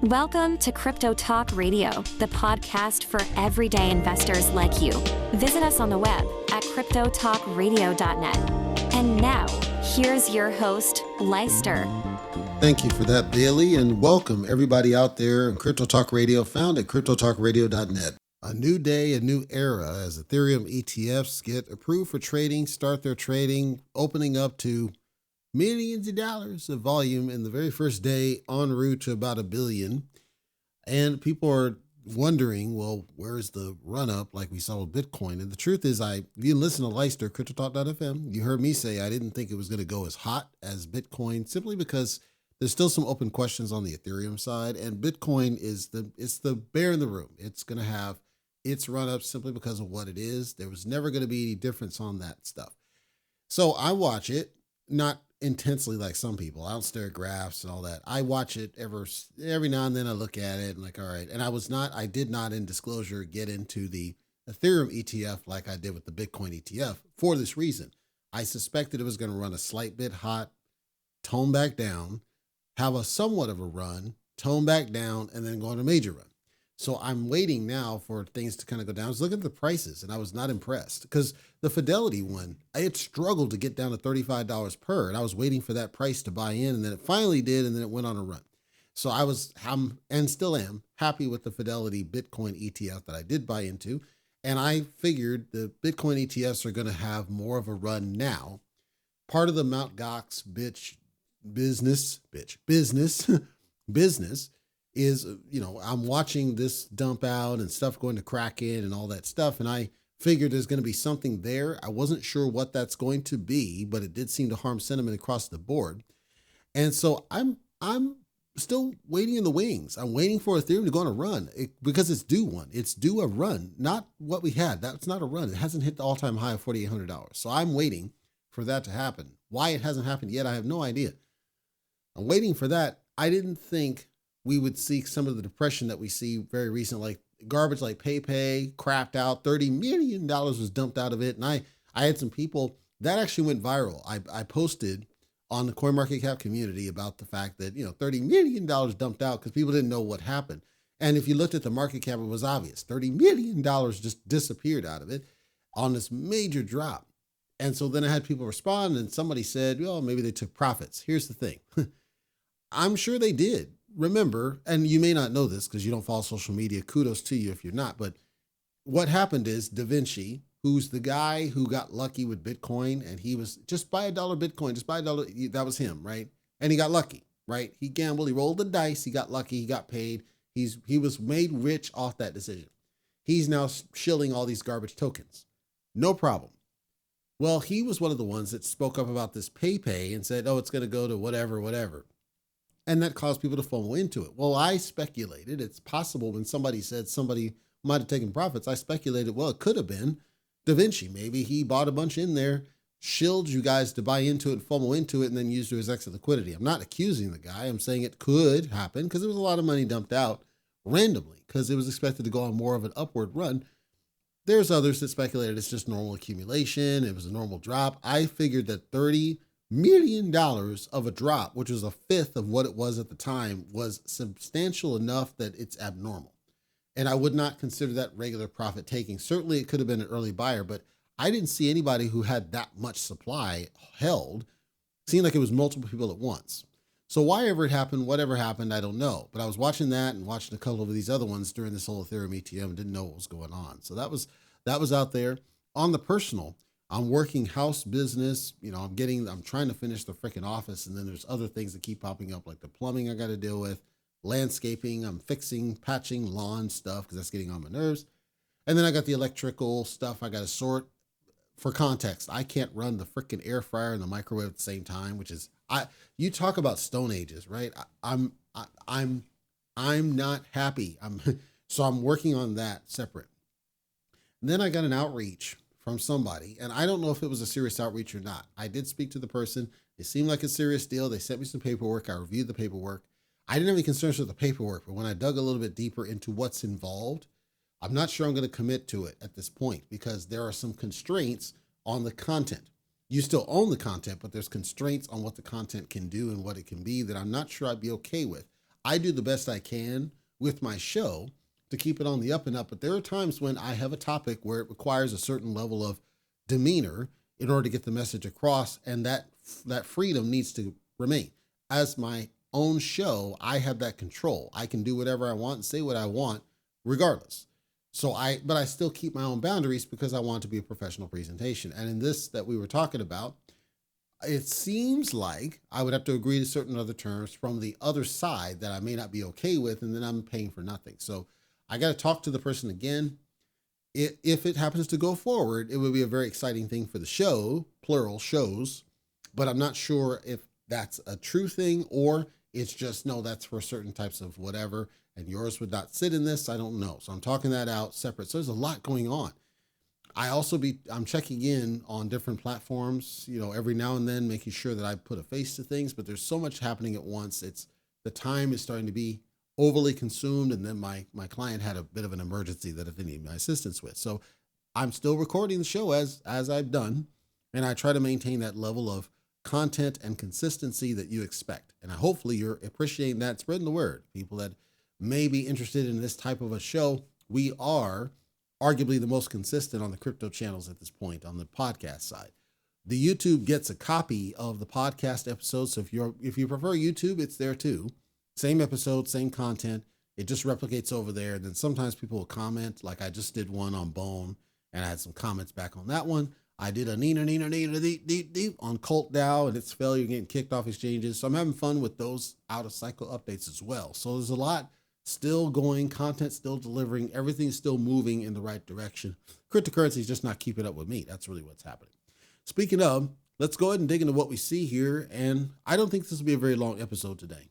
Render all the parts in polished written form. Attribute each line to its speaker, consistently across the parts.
Speaker 1: Welcome to Crypto Talk Radio, the podcast for everyday investors like you. Visit us on the web at cryptotalkradio.net. And now, here's your host, Leister.
Speaker 2: Thank you for that, Bailey, and welcome everybody out there in Crypto Talk Radio, found at cryptotalkradio.net. A new day, a new era as Ethereum ETFs get approved for trading, start their trading, opening up to millions of dollars of volume in the very first day, en route to about $1 billion. And people are wondering, well, where's the run up like we saw with Bitcoin? And the truth is, if you listen to Leister, CryptoTalk.fm, you heard me say I didn't think it was going to go as hot as Bitcoin, simply because there's still some open questions on the Ethereum side. And Bitcoin is the bear in the room. It's going to have its run up simply because of what it is. There was never going to be any difference on that stuff. So I watch it, not intensely like some people. I don't stare at graphs and all that. I watch it every now and then. I look at it and like, all right. And I did not in disclosure get into the Ethereum ETF like I did with the Bitcoin ETF for this reason. I suspected it was going to run a slight bit hot, tone back down, have a somewhat of a run, tone back down, and then go on a major run. So I'm waiting now for things to kind of go down. I was looking at the prices and I was not impressed because the Fidelity one, I had struggled to get down to $35 per, and I was waiting for that price to buy in, and then it finally did, and then it went on a run. So I'm and still am happy with the Fidelity Bitcoin ETF that I did buy into. And I figured the Bitcoin ETFs are going to have more of a run now. Part of the Mt. Gox business is, I'm watching this dump out and stuff going to Kraken and all that stuff. And I figured there's going to be something there. I wasn't sure what that's going to be, but it did seem to harm sentiment across the board. And so I'm still waiting in the wings. I'm waiting for Ethereum to go on a run because it's due one. It's due a run, not what we had. That's not a run. It hasn't hit the all-time high of $4,800. So I'm waiting for that to happen. Why it hasn't happened yet, I have no idea. I'm waiting for that. I didn't think we would see some of the depression that we see very recent, like garbage like PayPay crapped out. $30 million was dumped out of it. And I had some people that actually went viral. I posted on the CoinMarketCap community about the fact that, $30 million dumped out because people didn't know what happened. And if you looked at the market cap, it was obvious. $30 million just disappeared out of it on this major drop. And so then I had people respond and somebody said, well, maybe they took profits. Here's the thing. I'm sure they did. Remember, and you may not know this because you don't follow social media. Kudos to you if you're not. But what happened is Da Vinci, who's the guy who got lucky with Bitcoin, and he was just buy $1 Bitcoin, just buy $1. That was him, right? And he got lucky, right? He gambled, he rolled the dice, he got lucky, he got paid. He was made rich off that decision. He's now shilling all these garbage tokens. No problem. Well, he was one of the ones that spoke up about this PayPay and said, oh, it's going to go to whatever. And that caused people to FOMO into it. Well, I speculated it's possible when somebody said somebody might have taken profits. I speculated, well, it could have been Da Vinci. Maybe he bought a bunch in there, shilled you guys to buy into it, FOMO into it, and then used it as exit liquidity. I'm not accusing the guy. I'm saying it could happen because there was a lot of money dumped out randomly because it was expected to go on more of an upward run. There's others that speculated it's just normal accumulation. It was a normal drop. I figured that $30 million of a drop, which was a fifth of what it was at the time, was substantial enough that it's abnormal. And I would not consider that regular profit taking. Certainly it could have been an early buyer, but I didn't see anybody who had that much supply held. Seemed like it was multiple people at once. So whatever happened, I don't know. But I was watching that and watching a couple of these other ones during this whole Ethereum ETM and didn't know what was going on. So that was out there. On the personal, I'm working house business. I'm trying to finish the freaking office. And then there's other things that keep popping up, like the plumbing I got to deal with, landscaping. I'm fixing, patching lawn stuff because that's getting on my nerves. And then I got the electrical stuff I got to sort. For context, I can't run the freaking air fryer and the microwave at the same time, which is, you talk about stone ages, right? I'm not happy. So I'm working on that separate. And then I got an outreach from somebody, and I don't know if it was a serious outreach or not. I did speak to the person. It seemed like a serious deal. They sent me some paperwork. I reviewed the paperwork. I didn't have any concerns with the paperwork, but when I dug a little bit deeper into what's involved, I'm not sure I'm going to commit to it at this point because there are some constraints on the content. You still own the content, but there's constraints on what the content can do and what it can be that I'm not sure I'd be okay with. I do the best I can with my show to keep it on the up and up. But there are times when I have a topic where it requires a certain level of demeanor in order to get the message across, and that freedom needs to remain. As my own show, I have that control. I can do whatever I want and say what I want regardless. But I still keep my own boundaries because I want it to be a professional presentation. And in this that we were talking about, it seems like I would have to agree to certain other terms from the other side that I may not be okay with, and then I'm paying for nothing. So I got to talk to the person again. If it happens to go forward, it would be a very exciting thing for the show, plural shows, but I'm not sure if that's a true thing or it's just, no, that's for certain types of whatever, and yours would not sit in this. I don't know. So I'm talking that out separate. So there's a lot going on. I'm checking in on different platforms, every now and then, making sure that I put a face to things, but there's so much happening at once. The time is starting to be overly consumed. And then my client had a bit of an emergency that they need my assistance with. So I'm still recording the show as I've done. And I try to maintain that level of content and consistency that you expect. And hopefully you're appreciating that, spreading the word. People that may be interested in this type of a show, we are arguably the most consistent on the crypto channels at this point on the podcast side. The YouTube gets a copy of the podcast episodes. So if you prefer YouTube, it's there too. Same episode, same content. It just replicates over there. And then sometimes people will comment, like I just did one on Bone and I had some comments back on that one. I did a neener deep on Cult DAO and its failure getting kicked off exchanges. So I'm having fun with those out of cycle updates as well. So there's a lot still going, content still delivering, everything's still moving in the right direction. Cryptocurrency is just not keeping up with me. That's really what's happening. Speaking of, let's go ahead and dig into what we see here. And I don't think this will be a very long episode today.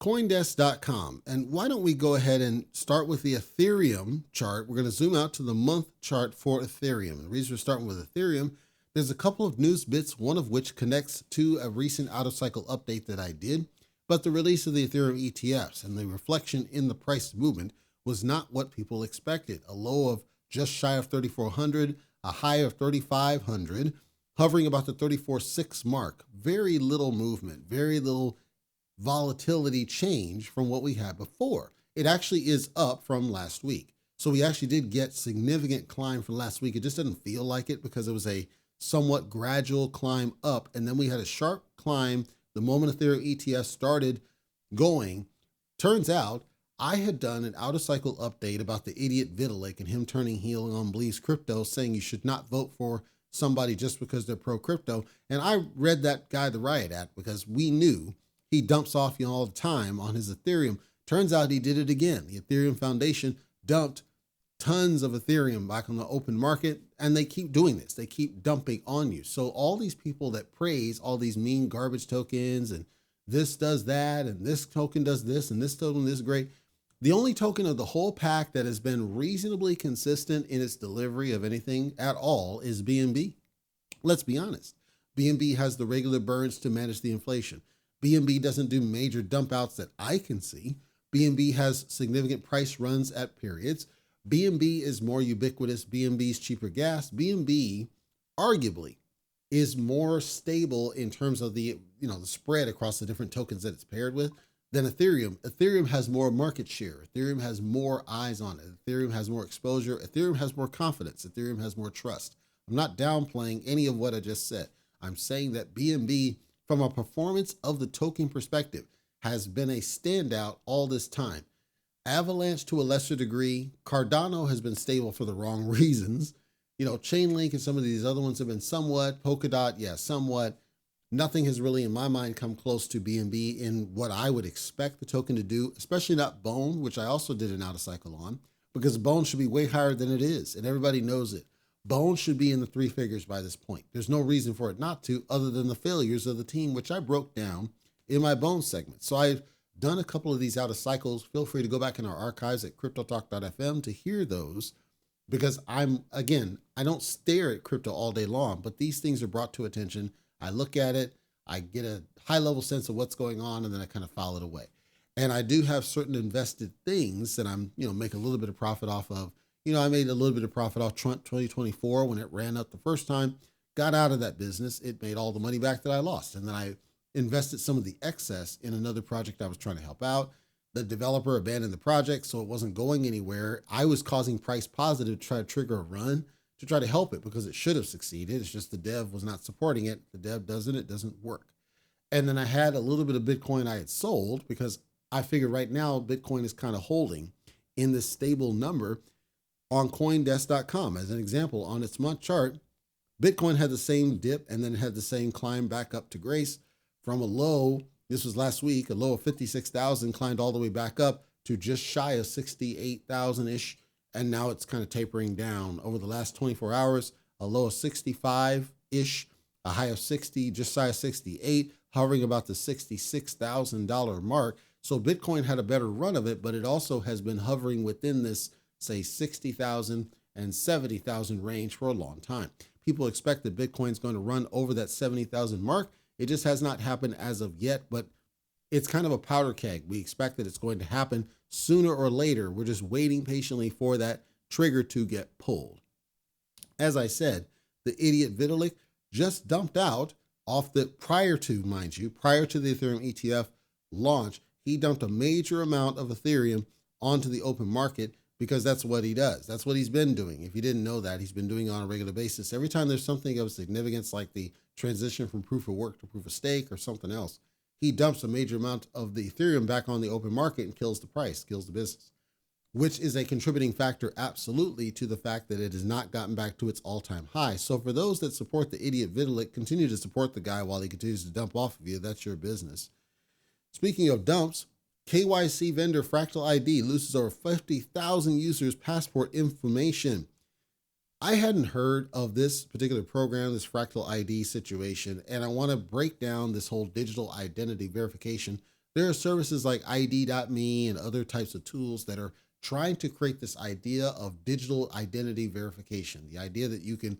Speaker 2: Coindesk.com. And why don't we go ahead and start with the Ethereum chart? We're going to zoom out to the month chart for Ethereum. The reason we're starting with Ethereum, there's a couple of news bits, one of which connects to a recent out-of-cycle update that I did, but the release of the Ethereum ETFs and the reflection in the price movement was not what people expected. A low of just shy of 3,400, a high of 3,500, hovering about the 34.6 mark. Very little movement, very little volatility change from what we had before. It actually is up from last week. So we actually did get significant climb from last week. It just didn't feel like it because it was a somewhat gradual climb up. And then we had a sharp climb the moment Ethereum ETF started going. Turns out I had done an out of cycle update about the idiot Vitalik and him turning heel on Bleav Crypto, saying you should not vote for somebody just because they're pro crypto. And I read that guy the riot act because we knew he dumps off you all the time on his Ethereum. Turns out he did it again. The Ethereum Foundation dumped tons of Ethereum back on the open market, and they keep doing this. They keep dumping on you. So all these people that praise all these mean garbage tokens and this does that, and this token does this, and this token is great. The only token of the whole pack that has been reasonably consistent in its delivery of anything at all is BNB. Let's be honest. BNB has the regular burns to manage the inflation. BNB doesn't do major dump outs that I can see. BNB has significant price runs at periods. BNB is more ubiquitous. BNB is cheaper gas. BNB arguably is more stable in terms of the spread across the different tokens that it's paired with than Ethereum. Ethereum has more market share. Ethereum has more eyes on it. Ethereum has more exposure. Ethereum has more confidence. Ethereum has more trust. I'm not downplaying any of what I just said. I'm saying that BNB, from a performance of the token perspective, has been a standout all this time. Avalanche to a lesser degree. Cardano has been stable for the wrong reasons. Chainlink and some of these other ones have been somewhat. Polkadot, yeah, somewhat. Nothing has really, in my mind, come close to BNB in what I would expect the token to do, especially not Bone, which I also did an out of cycle on, because Bone should be way higher than it is, and everybody knows it. Bone should be in the three figures by this point. There's no reason for it not to, other than the failures of the team, which I broke down in my Bone segment. So I've done a couple of these out of cycles. Feel free to go back in our archives at cryptotalk.fm to hear those, because I don't stare at crypto all day long, but these things are brought to attention. I look at it, I get a high level sense of what's going on, and then I kind of file it away. And I do have certain invested things that I'm, make a little bit of profit off of. I made a little bit of profit off Trump 2024 when it ran up the first time. got out of that business. It made all the money back that I lost. And then I invested some of the excess in another project I was trying to help out. The developer abandoned the project, so it wasn't going anywhere. I was causing price positive to try to trigger a run to try to help it because it should have succeeded. It's just the dev was not supporting it. The dev doesn't, it doesn't work. And then I had a little bit of Bitcoin I had sold because I figured right now Bitcoin is kind of holding in this stable number on CoinDesk.com. As an example, on its month chart, Bitcoin had the same dip and then had the same climb back up to grace from a low. This was last week, a low of 56,000, climbed all the way back up to just shy of 68,000-ish. And now it's kind of tapering down. Over the last 24 hours, a low of 65-ish, a high of 60, just shy of 68, hovering about the $66,000 mark. So Bitcoin had a better run of it, but it also has been hovering within this, say, 60,000 and 70,000 range for a long time. People expect that Bitcoin is going to run over that 70,000 mark. It just has not happened as of yet, but it's kind of a powder keg. We expect that it's going to happen sooner or later. We're just waiting patiently for that trigger to get pulled. As I said, the idiot Vitalik just dumped out off the prior to the Ethereum ETF launch. He dumped a major amount of Ethereum onto the open market because that's what he does. That's what he's been doing. If you didn't know that, he's been doing it on a regular basis. Every time there's something of significance like the transition from proof of work to proof of stake or something else, he dumps a major amount of the Ethereum back on the open market and kills the price, kills the business, which is a contributing factor absolutely to the fact that it has not gotten back to its all-time high. So for those that support the idiot Vitalik, continue to support the guy while he continues to dump off of you. That's your business. Speaking of dumps, KYC vendor Fractal ID loses over 50,000 users' passport information. I hadn't heard of this particular program, this Fractal ID situation, and I want to break down this whole digital identity verification. There are services like ID.me and other types of tools that are trying to create this idea of digital identity verification, the idea that you can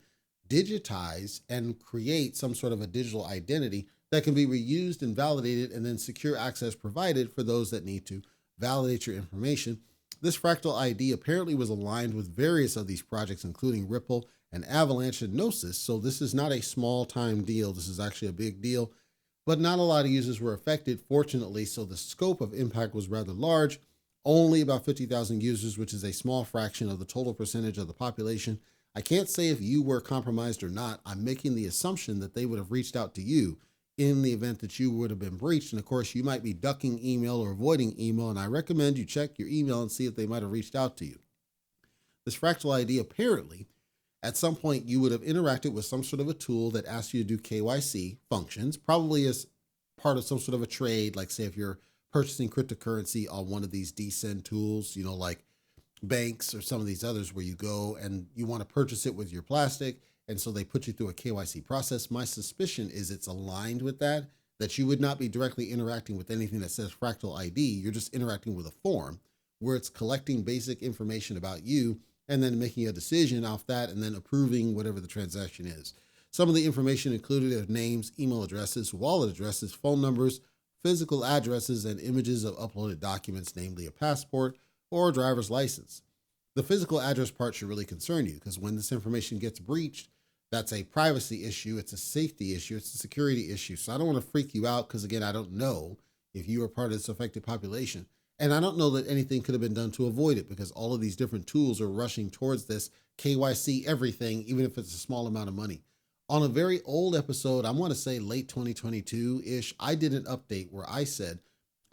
Speaker 2: digitize and create some sort of a digital identity that can be reused and validated and then secure access provided for those that need to validate your information. This Fractal ID apparently was aligned with various of these projects, including Ripple and Avalanche and Gnosis. So this is not a small time deal. This is actually a big deal, but not a lot of users were affected, fortunately. So the scope of impact was rather large, only about 50,000 users, which is a small fraction of the total percentage of the population. I can't say if you were compromised or not. I'm making the assumption that they would have reached out to you in the event that you would have been breached. And of course, you might be ducking email or avoiding email, and I recommend you check your email and see if they might have reached out to you. This Fractal ID, apparently, at some point you would have interacted with some sort of a tool that asks you to do KYC functions, probably as part of some sort of a trade, like say if you're purchasing cryptocurrency on one of these descent tools, you know, like banks or some of these others where you go and you want to purchase it with your plastic. And so they put you through a KYC process. My suspicion is it's aligned with that you would not be directly interacting with anything that says Fractal ID. You're just interacting with a form where it's collecting basic information about you and then making a decision off that and then approving whatever the transaction is. Some of the information included are names, email addresses, wallet addresses, phone numbers, physical addresses, and images of uploaded documents, namely a passport or a driver's license. The physical address part should really concern you because when this information gets breached, that's a privacy issue, it's a safety issue, it's a security issue. So I don't want to freak you out because, again, I don't know if you are part of this affected population. And I don't know that anything could have been done to avoid it because all of these different tools are rushing towards this KYC everything, even if it's a small amount of money. On a very old episode, I want to say late 2022-ish, I did an update where I said,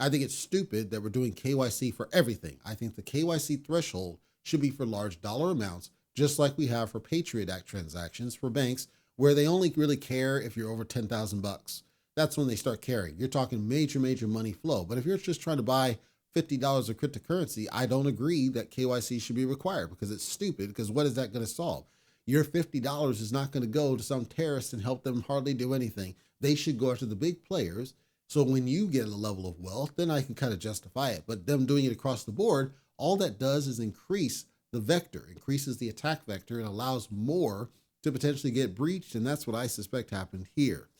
Speaker 2: I think it's stupid that we're doing KYC for everything. I think the KYC threshold should be for large dollar amounts, just like we have for Patriot Act transactions for banks, where they only really care if you're over 10,000 bucks. That's when they start caring. You're talking major money flow. But if you're just trying to buy $50 of cryptocurrency, I don't agree that KYC should be required because it's stupid. Because what is that going to solve? Your $50 is not going to go to some terrorist and help them hardly do anything. They should go after the big players. So when you get a level of wealth, then I can kind of justify it. But them doing it across the board, all that does is increase the vector, increases the attack vector, and allows more to potentially get breached. And that's what I suspect happened here.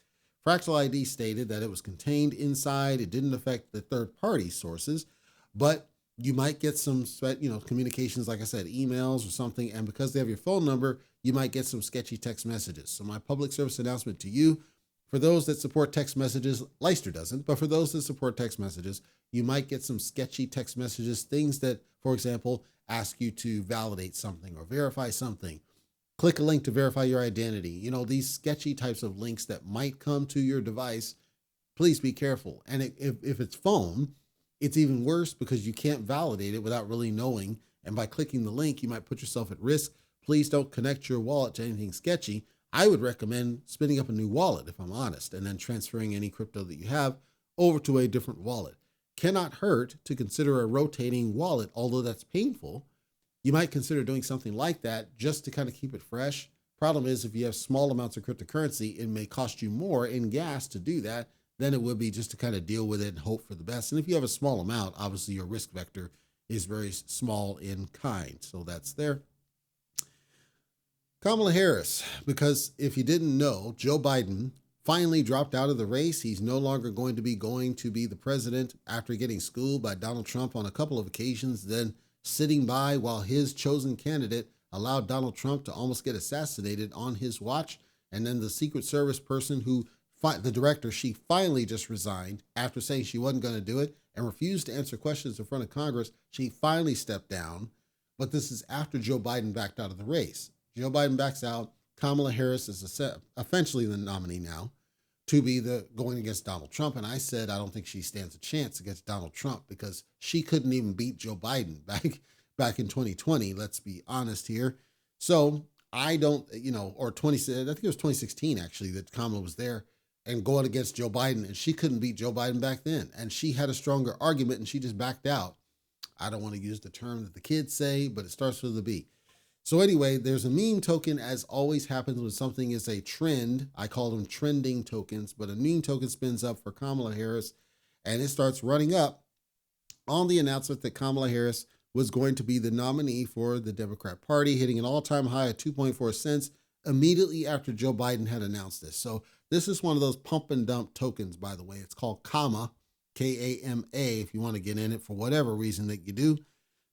Speaker 2: Fractal ID stated that it was contained inside. It didn't affect the third-party sources, but you might get some, communications, like I said, emails or something. And because they have your phone number, you might get some sketchy text messages. So my public service announcement to you, for those that support text messages, Leicester doesn't, but for those that support text messages, you might get some sketchy text messages, things that, for example, ask you to validate something or verify something. Click a link to verify your identity. You know, these sketchy types of links that might come to your device, please be careful. And if it's phone, it's even worse because you can't validate it without really knowing. And by clicking the link, you might put yourself at risk. Please don't connect your wallet to anything sketchy. I would recommend spinning up a new wallet, if I'm honest, and then transferring any crypto that you have over to a different wallet. Cannot hurt to consider a rotating wallet, although that's painful. You might consider doing something like that just to kind of keep it fresh. Problem is, if you have small amounts of cryptocurrency, it may cost you more in gas to do that than it would be just to kind of deal with it and hope for the best. And if you have a small amount, obviously your risk vector is very small in kind. So that's there. Kamala Harris, because if you didn't know, Joe Biden finally dropped out of the race. He's no longer going to be the president after getting schooled by Donald Trump on a couple of occasions, then sitting by while his chosen candidate allowed Donald Trump to almost get assassinated on his watch. And then the Secret Service person the director, she finally just resigned after saying she wasn't going to do it and refused to answer questions in front of Congress. She finally stepped down, but this is after Joe Biden backed out of the race. Joe Biden backs out. Kamala Harris is essentially the nominee now to be going against Donald Trump. And I said, I don't think she stands a chance against Donald Trump because she couldn't even beat Joe Biden back in 2020. Let's be honest here. So I don't, I think it was 2016 actually that Kamala was there and going against Joe Biden, and she couldn't beat Joe Biden back then. And she had a stronger argument and she just backed out. I don't want to use the term that the kids say, but it starts with a B. So anyway, there's a meme token, as always happens when something is a trend. I call them trending tokens, but a meme token spins up for Kamala Harris, and it starts running up on the announcement that Kamala Harris was going to be the nominee for the Democrat Party, hitting an all-time high of 2.4 cents immediately after Joe Biden had announced this. So this is one of those pump and dump tokens, by the way. It's called Kama, K-A-M-A, if you want to get in it for whatever reason that you do.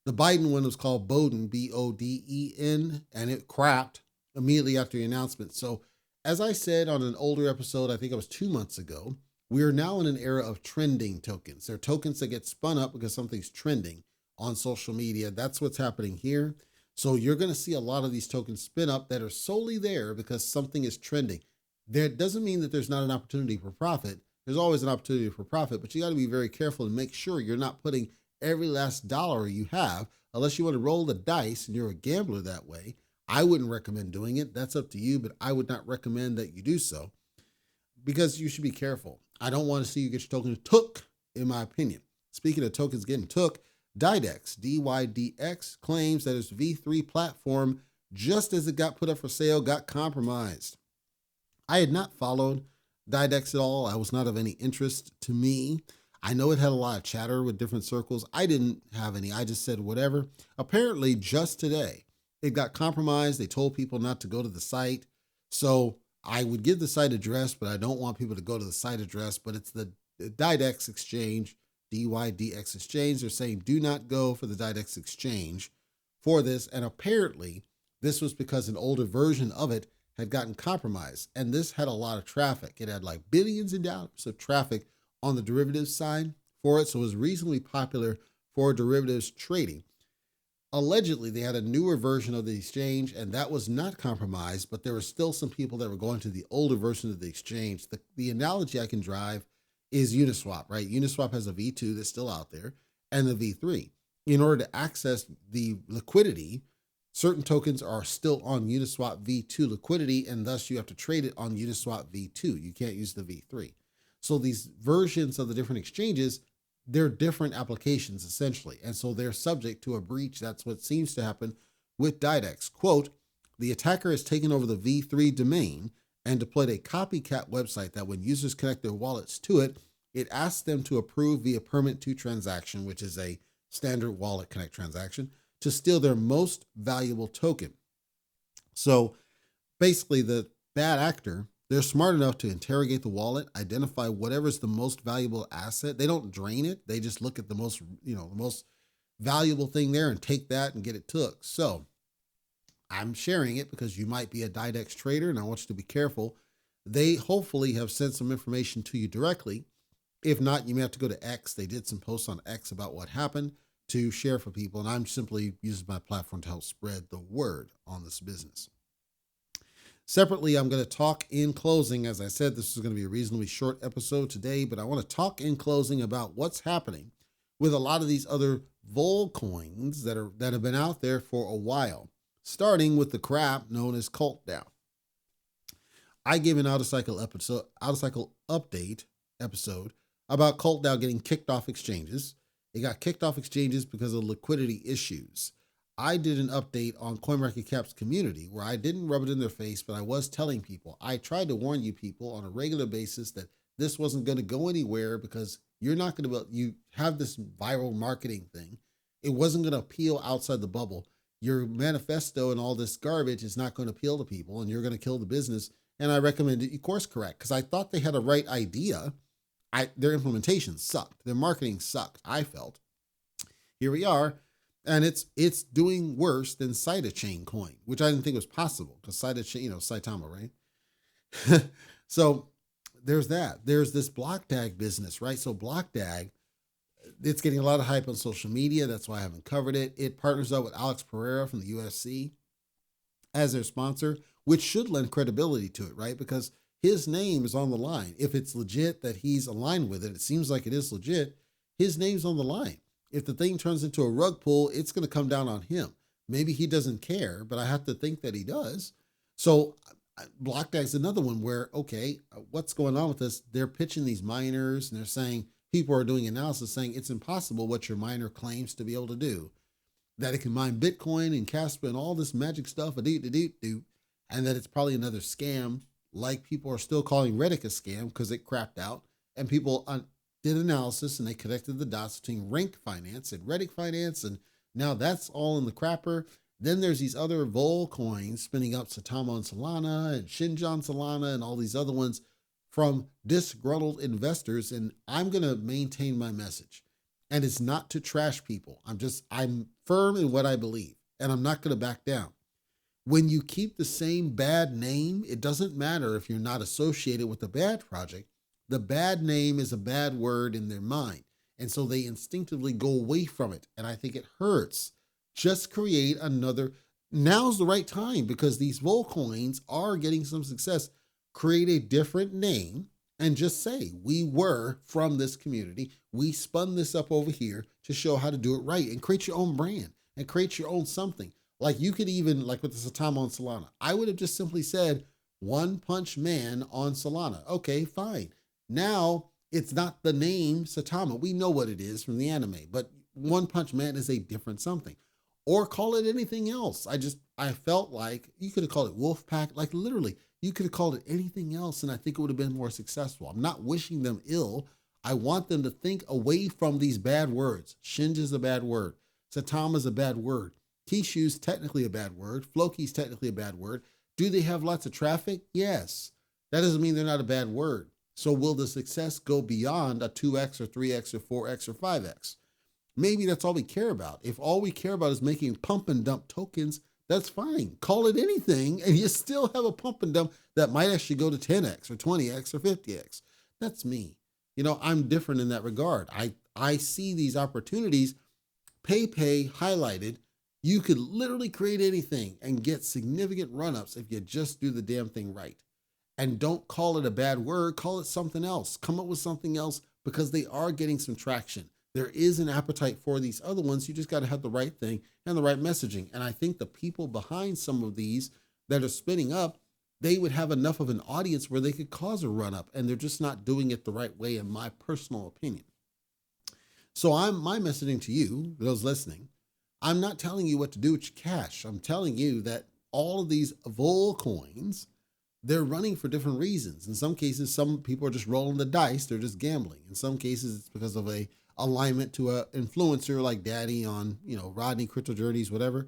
Speaker 2: The Biden one was called Boden, B-O-D-E-N, and it crapped immediately after the announcement. So as I said on an older episode, I think it was 2 months ago, we are now in an era of trending tokens. They're tokens that get spun up because something's trending on social media. That's what's happening here. So you're going to see a lot of these tokens spin up that are solely there because something is trending. That doesn't mean that there's not an opportunity for profit. There's always an opportunity for profit, but you got to be very careful and make sure you're not putting every last dollar you have, unless you want to roll the dice and you're a gambler that way. I wouldn't recommend doing it. That's up to you, but I would not recommend that you do so because you should be careful. I don't want to see you get your tokens took, in my opinion. Speaking of tokens getting took, Dydex, D-Y-D-X, claims that its V3 platform, just as it got put up for sale, got compromised. I had not followed Dydex at all. I was not of any interest to me. I know it had a lot of chatter with different circles. I didn't have any. I just said whatever. Apparently, just today, it got compromised. They told people not to go to the site. So I would give the site address, but I don't want people to go to the site address. But it's the Dydex exchange, DYDX exchange. They're saying do not go for the Dydex exchange for this. And apparently, this was because an older version of it had gotten compromised. And this had a lot of traffic. It had like billions of dollars of traffic on the derivatives side for it. So it was reasonably popular for derivatives trading. Allegedly, they had a newer version of the exchange, and that was not compromised, but there were still some people that were going to the older version of the exchange. The analogy I can drive is Uniswap, right? Uniswap has a V2 that's still out there and the V3. In order to access the liquidity, certain tokens are still on Uniswap V2 liquidity, and thus you have to trade it on Uniswap V2. You can't use the V3. So these versions of the different exchanges, they're different applications essentially. And so they're subject to a breach. That's what seems to happen with Dydex. Quote, the attacker has taken over the V3 domain and deployed a copycat website that when users connect their wallets to it, it asks them to approve via permit to transaction, which is a standard wallet connect transaction, to steal their most valuable token. So basically the bad actor, they're smart enough to interrogate the wallet, identify whatever's the most valuable asset. They don't drain it. They just look at the most valuable thing there and take that and get it took. So I'm sharing it because you might be a Didex trader and I want you to be careful. They hopefully have sent some information to you directly. If not, you may have to go to X. They did some posts on X about what happened to share for people. And I'm simply using my platform to help spread the word on this business. Separately, I'm going to talk in closing. As I said, this is going to be a reasonably short episode today, but I want to talk in closing about what's happening with a lot of these other vol coins that have been out there for a while, starting with the crap known as Cult DAO. I gave an out of cycle update episode about Cult DAO getting kicked off exchanges. It got kicked off exchanges because of liquidity issues. I did an update on CoinMarketCap's community where I didn't rub it in their face, but I was telling people, I tried to warn you people on a regular basis that this wasn't going to go anywhere because you're not going to, you have this viral marketing thing. It wasn't going to appeal outside the bubble. Your manifesto and all this garbage is not going to appeal to people and you're going to kill the business. And I recommended you course correct because I thought they had a right idea. Their implementation sucked. Their marketing sucked, I felt. Here we are. And it's doing worse than Cytochain coin, which I didn't think was possible because Cytochain, Saitama, right? So there's that. There's this BlockDAG business, right? So BlockDAG, it's getting a lot of hype on social media. That's why I haven't covered it. It partners up with Alex Pereira from the UFC as their sponsor, which should lend credibility to it, right? Because his name is on the line. If it's legit that he's aligned with it, it seems like it is legit. His name's on the line. If the thing turns into a rug pull, it's going to come down on him. Maybe he doesn't care, but I have to think that he does. So BlockDAG's another one where, okay, what's going on with this? They're pitching these miners and they're saying, people are doing analysis saying it's impossible what your miner claims to be able to do. That it can mine Bitcoin and Casper and all this magic stuff, and that it's probably another scam, like people are still calling Reddit a scam because it crapped out. And people did analysis and they connected the dots between Rank Finance and Reddit Finance, and now that's all in the crapper. Then there's these other vol coins spinning up Satama on Solana and Shinjan Solana and all these other ones from disgruntled investors. And I'm going to maintain my message. And it's not to trash people. I'm firm in what I believe, and I'm not going to back down. When you keep the same bad name, it doesn't matter if you're not associated with the bad project. The bad name is a bad word in their mind. And so they instinctively go away from it. And I think it hurts. Just create another. Now's the right time because these vol coins are getting some success. Create a different name and just say, we were from this community. We spun this up over here to show how to do it right, and create your own brand and create your own something. Like you could even, like with the Satama on Solana, I would have just simply said One Punch Man on Solana. Okay, fine. Now it's not the name Satama. We know what it is from the anime, but One Punch Man is a different something. Or call it anything else. I felt like you could have called it Wolfpack. Like literally, you could have called it anything else, and I think it would have been more successful. I'm not wishing them ill. I want them to think away from these bad words. Shinja is a bad word. Satama is a bad word. Kishu's technically a bad word. Floki's technically a bad word. Do they have lots of traffic? Yes. That doesn't mean they're not a bad word. So will the success go beyond a 2x or 3x or 4x or 5x? Maybe that's all we care about. If all we care about is making pump and dump tokens, that's fine. Call it anything, and you still have a pump and dump that might actually go to 10x or 20x or 50x. That's me. I'm different in that regard. I see these opportunities. PayPay highlighted. You could literally create anything and get significant run-ups if you just do the damn thing right. And don't call it a bad word. Call it something else. Come up with something else because they are getting some traction. There is an appetite for these other ones. You just got to have the right thing and the right messaging. And I think the people behind some of these that are spinning up, they would have enough of an audience where they could cause a run-up, and they're just not doing it the right way, in my personal opinion. So my messaging to you, those listening, I'm not telling you what to do with your cash. I'm telling you that all of these vol coins, they're running for different reasons. In some cases, some people are just rolling the dice. They're just gambling. In some cases, it's because of a alignment to an influencer like Daddy on, Rodney, Crypto Journeys, whatever.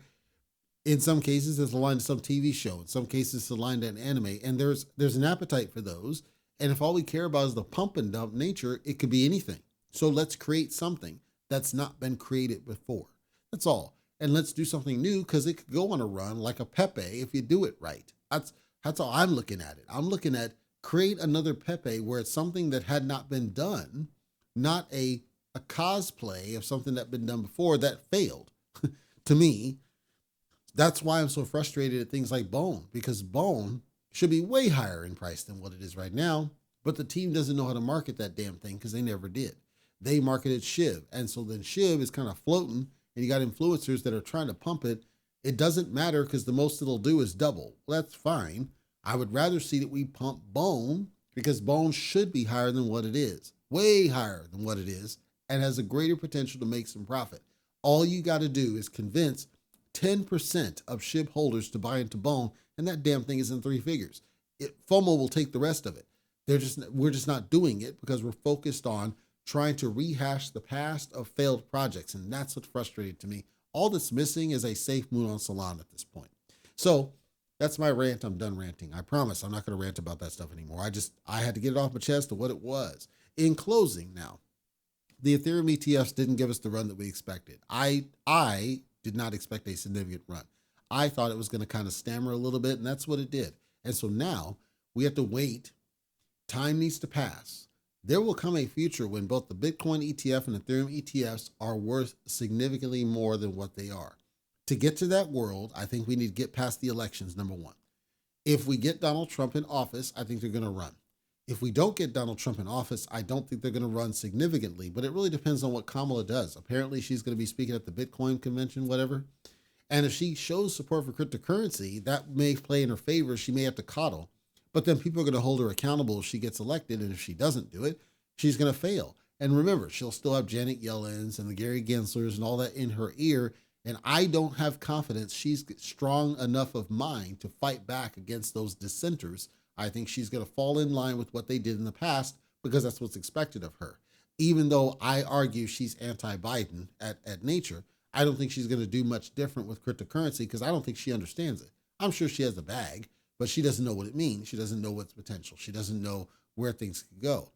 Speaker 2: In some cases, it's aligned to some TV show. In some cases, it's aligned to an anime. And there's an appetite for those. And if all we care about is the pump and dump nature, it could be anything. So let's create something that's not been created before. That's all. and let's do something new because it could go on a run like a Pepe if you do it right. That's how I'm looking at it. I'm looking at create another Pepe where it's something that had not been done, not a cosplay of something that been done before that failed. To me, that's why I'm so frustrated at things like Bone, because Bone should be way higher in price than what it is right now. But the team doesn't know how to market that damn thing because they never did. They marketed Shiv. And so then Shiv is kind of floating, and you got influencers that are trying to pump it. It doesn't matter because the most it'll do is double. Well, that's fine. I would rather see that we pump Bone because Bone should be higher than what it is, way higher than what it is, and has a greater potential to make some profit. All you got to do is convince 10% of SHIB holders to buy into Bone, and that damn thing is in three figures. FOMO will take the rest of it. We're just not doing it because we're focused on trying to rehash the past of failed projects, and that's what frustrated to me. All that's missing is a safe moon on Solana at this point. So that's my rant. I'm done ranting. I promise I'm not going to rant about that stuff anymore. I had to get it off my chest of what it was. In closing now, the Ethereum ETFs didn't give us the run that we expected. I did not expect a significant run. I thought it was going to kind of stammer a little bit, and that's what it did. And so now we have to wait. Time needs to pass. There will come a future when both the Bitcoin ETF and Ethereum ETFs are worth significantly more than what they are. To get to that world, I think we need to get past the elections, number one. If we get Donald Trump in office, I think they're going to run. If we don't get Donald Trump in office, I don't think they're going to run significantly, but it really depends on what Kamala does. Apparently, she's going to be speaking at the Bitcoin convention, whatever. And if she shows support for cryptocurrency, that may play in her favor. She may have to coddle, but then people are going to hold her accountable if she gets elected. And if she doesn't do it, she's going to fail. And remember, she'll still have Janet Yellen's and the Gary Genslers and all that in her ear. And I don't have confidence she's strong enough of mind to fight back against those dissenters. I think she's going to fall in line with what they did in the past because that's what's expected of her. Even though I argue she's anti-Biden at nature, I don't think she's going to do much different with cryptocurrency because I don't think she understands it. I'm sure she has a bag, but she doesn't know what it means. She doesn't know what's potential. She doesn't know where things could go.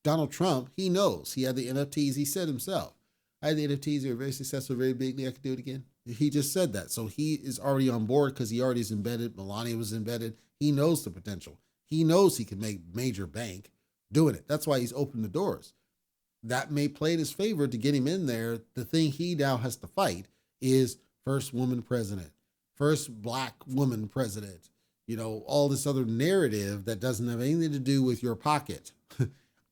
Speaker 2: Donald Trump, he knows. He had the NFTs. He said himself, I had the NFTs. They were very successful, very bigly. I could do it again. He just said that. So he is already on board because he already is embedded. Melania was embedded. He knows the potential. He knows he can make major bank doing it. That's why he's opened the doors. That may play in his favor to get him in there. The thing he now has to fight is first woman president, first black woman president, all this other narrative that doesn't have anything to do with your pocket.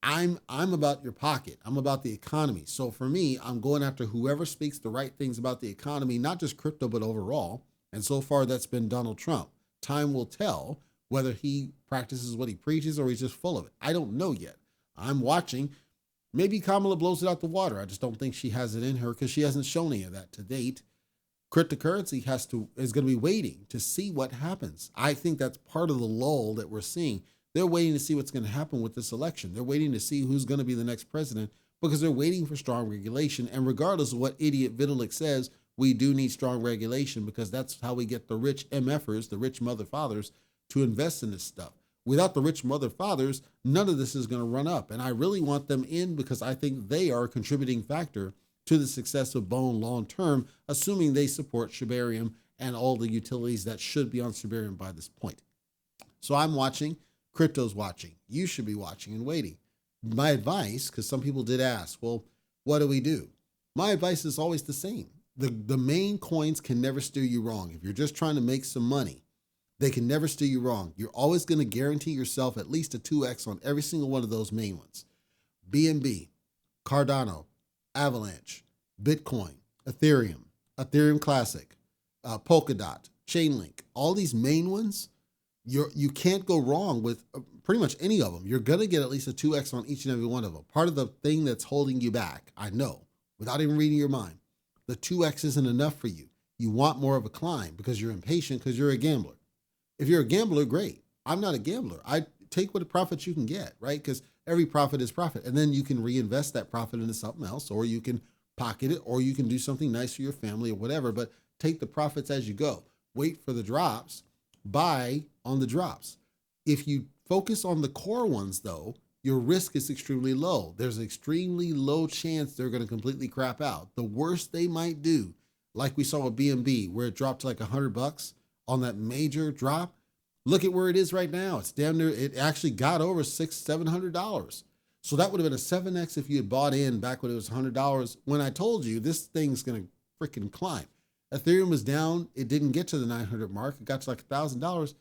Speaker 2: I'm about your pocket. I'm about the economy. So for me, I'm going after whoever speaks the right things about the economy, not just crypto, but overall. And so far that's been Donald Trump. Time will tell whether he practices what he preaches or he's just full of it. I don't know yet. I'm watching. Maybe Kamala blows it out the water. I just don't think she has it in her because she hasn't shown any of that to date. Cryptocurrency is going to be waiting to see what happens. I think that's part of the lull that we're seeing. They're waiting to see what's going to happen with this election. They're waiting to see who's going to be the next president because they're waiting for strong regulation. And regardless of what idiot Vitalik says, we do need strong regulation because that's how we get the rich MFers, the rich mother fathers, to invest in this stuff. Without the rich mother fathers, none of this is going to run up. And I really want them in because I think they are a contributing factor to the success of Bone long term, assuming they support Shibarium and all the utilities that should be on Shibarium by this point. So I'm watching. Crypto's watching. You should be watching and waiting. My advice, because some people did ask, well, what do we do? My advice is always the same. The main coins can never steer you wrong. If you're just trying to make some money, they can never steer you wrong. You're always going to guarantee yourself at least a 2x on every single one of those main ones. BNB, Cardano, Avalanche, Bitcoin, Ethereum Classic, Polkadot, Chainlink, all these main ones, you can't go wrong with pretty much any of them. You're going to get at least a 2x on each and every one of them. Part of the thing that's holding you back, I know, without even reading your mind, the 2x isn't enough for you. You want more of a climb because you're impatient because you're a gambler. If you're a gambler, great. I'm not a gambler. I take what profits you can get, right? Because every profit is profit. And then you can reinvest that profit into something else, or you can pocket it, or you can do something nice for your family or whatever, but take the profits as you go. Wait for the drops, buy on the drops. If you focus on the core ones though, your risk is extremely low. There's an extremely low chance they're going to completely crap out. The worst they might do, like we saw with BNB, where it dropped to like $100 on that major drop. Look at where it is right now. It's damn near, it actually got over $700. So that would have been a 7X if you had bought in back when it was $100. When I told you this thing's going to freaking climb. Ethereum was down. It didn't get to the 900 mark. It got to like $1,000.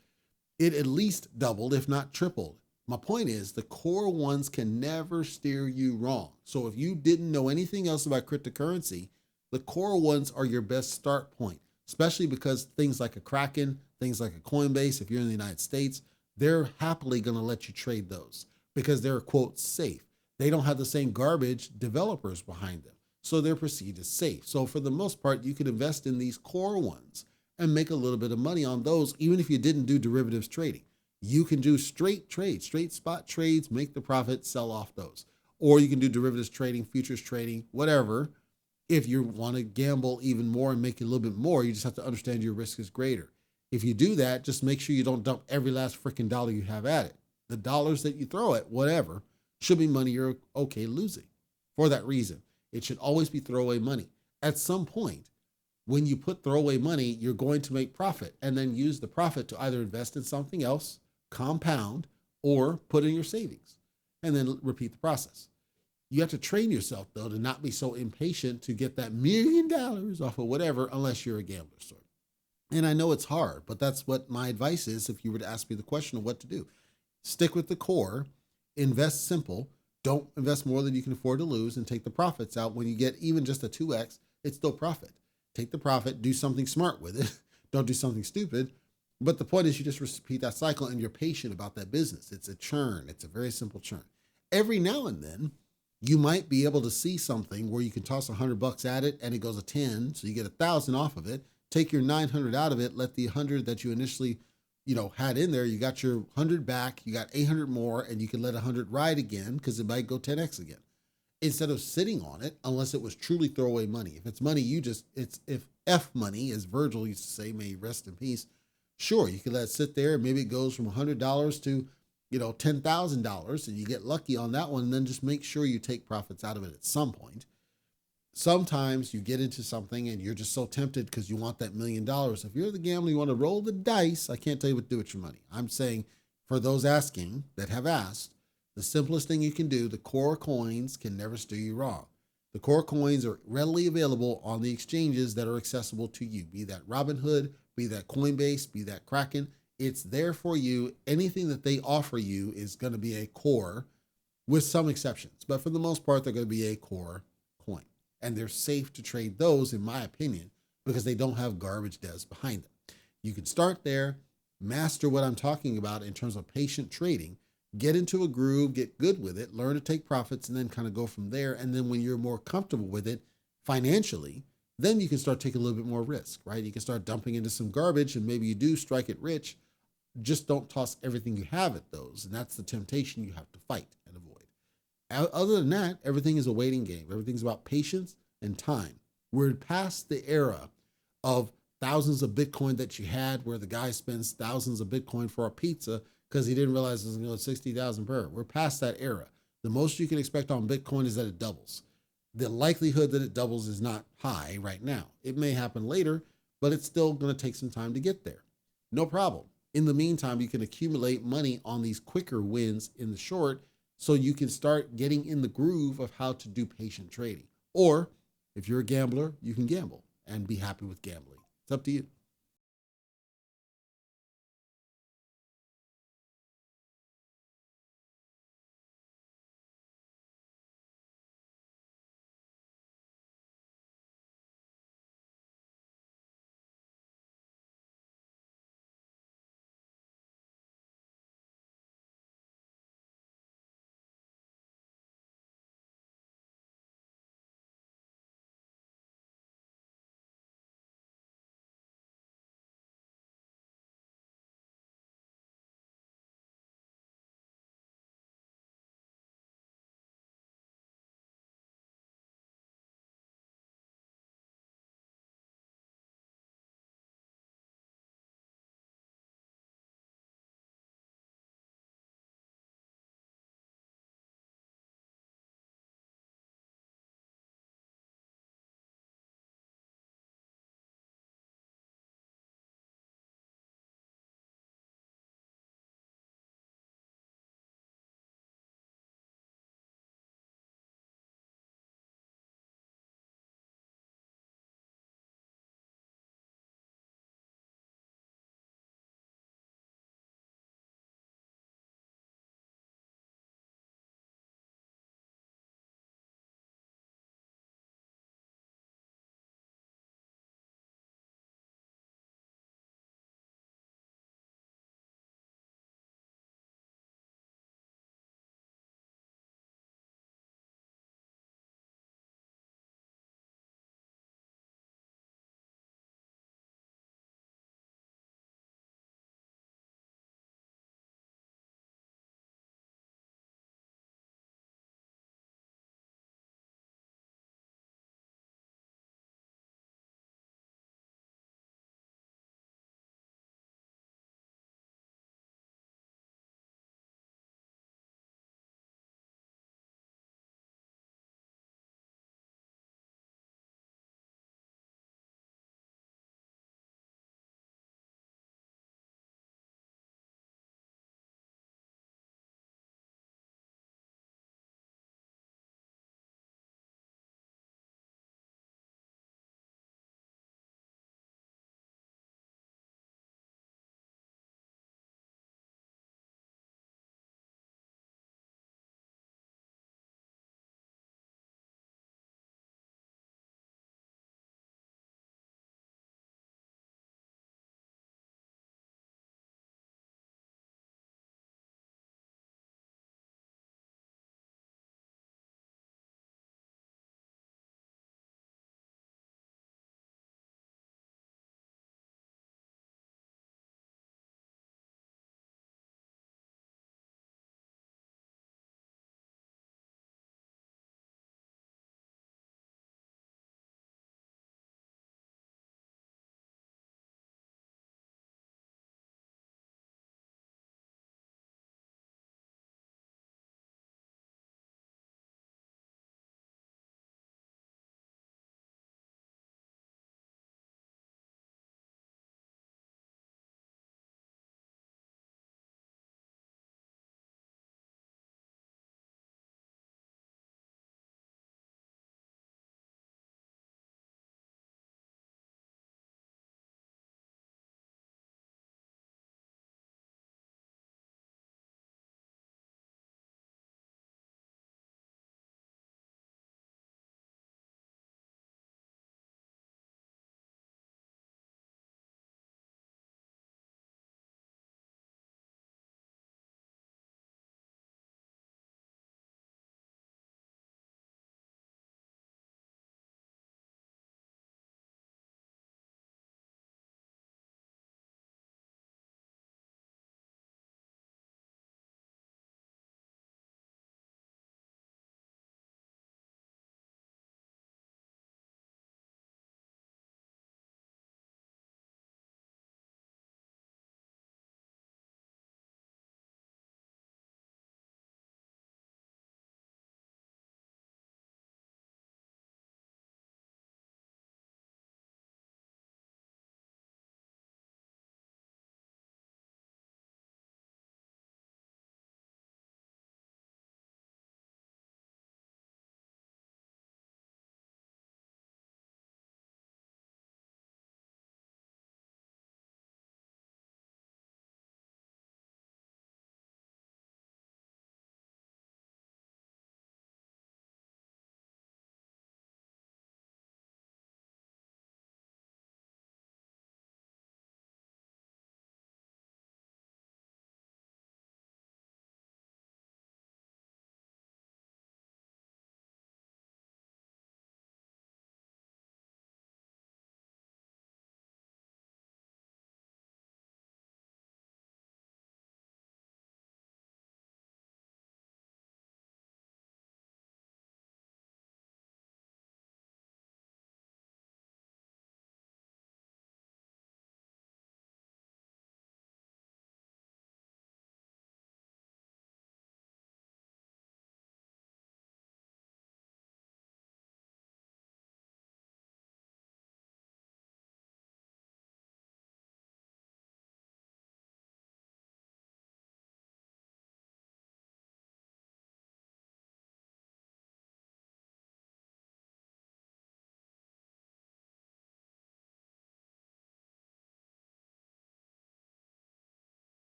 Speaker 2: It at least doubled, if not tripled. My point is the core ones can never steer you wrong. So if you didn't know anything else about cryptocurrency, the core ones are your best start point, especially because things like a Kraken, things like a Coinbase, if you're in the United States, they're happily going to let you trade those because they're, quote, safe. They don't have the same garbage developers behind them. So they're perceived as safe. So for the most part, you could invest in these core ones and make a little bit of money on those, even if you didn't do derivatives trading. You can do straight trades, straight spot trades, make the profit, sell off those. Or you can do derivatives trading, futures trading, whatever. If you want to gamble even more and make a little bit more, you just have to understand your risk is greater. If you do that, just make sure you don't dump every last freaking dollar you have at it. The dollars that you throw at whatever should be money you're okay losing. For that reason, it should always be throwaway money. At some point, when you put throwaway money, you're going to make profit and then use the profit to either invest in something else, compound, or put in your savings, and then repeat the process. You have to train yourself, though, to not be so impatient to get that $1 million off of whatever, unless you're a gambler sort. And I know it's hard, but that's what my advice is if you were to ask me the question of what to do. Stick with the core, invest simple, don't invest more than you can afford to lose, and take the profits out. When you get even just a 2X, it's still profit. Take the profit, do something smart with it. Don't do something stupid. But the point is you just repeat that cycle and you're patient about that business. It's a churn. It's a very simple churn. Every now and then, you might be able to see something where you can toss $100 at it and it goes a 10. So you get 1,000 off of it, take your 900 out of it, let the 100 that you initially, had in there, you got your 100 back, you got 800 more, and you can let 100 ride again because it might go 10X again. Instead of sitting on it, unless it was truly throwaway money. If it's money, if F money, as Virgil used to say, may he rest in peace, sure, you can let it sit there and maybe it goes from $100 to, $10,000 and you get lucky on that one, and then just make sure you take profits out of it at some point. Sometimes you get into something and you're just so tempted because you want that $1 million. If you're the gambler, you want to roll the dice, I can't tell you what to do with your money. I'm saying for those asking that have asked, the simplest thing you can do, the core coins can never steer you wrong. The core coins are readily available on the exchanges that are accessible to you, be that Robinhood, be that Coinbase, be that Kraken. It's there for you. Anything that they offer you is going to be a core with some exceptions. But for the most part, they're going to be a core coin. And they're safe to trade those, in my opinion, because they don't have garbage devs behind them. You can start there, master what I'm talking about in terms of patient trading, get into a groove, get good with it, learn to take profits, and then kind of go from there. And then when you're more comfortable with it financially, then you can start taking a little bit more risk, right? You can start dumping into some garbage and maybe you do strike it rich. Just don't toss everything you have at those. And that's the temptation you have to fight and avoid. Other than that, everything is a waiting game. Everything's about patience and time. We're past the era of thousands of Bitcoin that you had where the guy spends thousands of Bitcoin for a pizza because he didn't realize it was going to go 60,000 per. We're past that era. The most you can expect on Bitcoin is that it doubles. The likelihood that it doubles is not high right now. It may happen later, but it's still going to take some time to get there. No problem. In the meantime, you can accumulate money on these quicker wins in the short so you can start getting in the groove of how to do patient trading. Or if you're a gambler, you can gamble and be happy with gambling. It's up to you.